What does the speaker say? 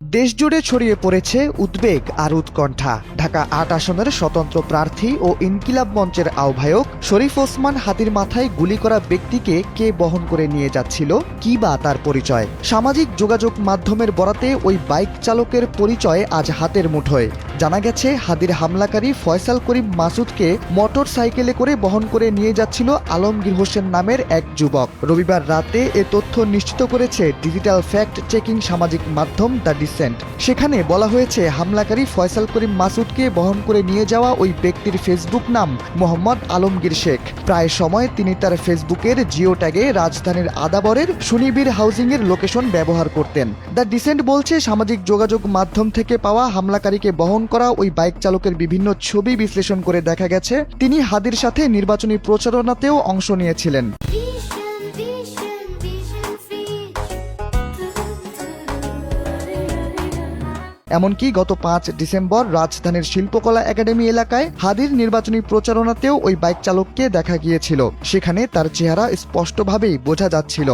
দেশজুড়ে ছড়িয়ে পড়েছে উদ্বেগ আর উৎকণ্ঠা। ঢাকা ৮ আসনের স্বতন্ত্র প্রার্থী ও ইনকিলাব মঞ্চের আহ্বায়ক শরীফ ওসমান হাদির মাথায় গুলি করা ব্যক্তিকে কে বহন করে নিয়ে যাচ্ছিল, কি বা তার পরিচয়? সামাজিক যোগাযোগ মাধ্যমের বরাতে ওই বাইক চালকের পরিচয় আজ হাতের মুঠোয়। জানা গেছে, হাদির হামলাকারী ফয়সাল করিম মাসুদকে মোটর সাইকেলে করে বহন করে নিয়ে যাচ্ছিল আলমগীর হোসেন নামের এক যুবক। রবিবার রাতে এ তথ্য নিশ্চিত করেছে ডিজিটাল ফ্যাক্ট চেকিং সামাজিক মাধ্যম দ্য ডিসেন্ট। সেখানে বলা হয়েছে, হামলাকারী ফয়সাল করিম মাসুদকে বহন করে নিয়ে যাওয়া ওই ব্যক্তির ফেসবুক নাম মোহাম্মদ আলমগীর শেখ। প্রায় সময় তিনি তার ফেসবুকের জিও ট্যাগে রাজধানীর আদাবরের সুনিবির হাউজিংয়ের লোকেশন ব্যবহার করতেন। দ্য ডিসেন্ট বলছে, সামাজিক যোগাযোগ মাধ্যম থেকে পাওয়া হামলাকারীকে বহন করা ওই বাইক চালকের বিভিন্ন ছবি বিশ্লেষণ করে দেখা গেছে, তিনি হাদির সাথে নির্বাচনী প্রচারণাতেও অংশ নিয়েছিলেন। এমনকি গত ৫ ডিসেম্বর রাজধানীর শিল্পকলা একাডেমি এলাকায় হাদির নির্বাচনী প্রচারণাতেও ওই বাইক চালককে দেখা গিয়েছিল। সেখানে তার চেহারা স্পষ্টভাবেই বোঝা যাচ্ছিল।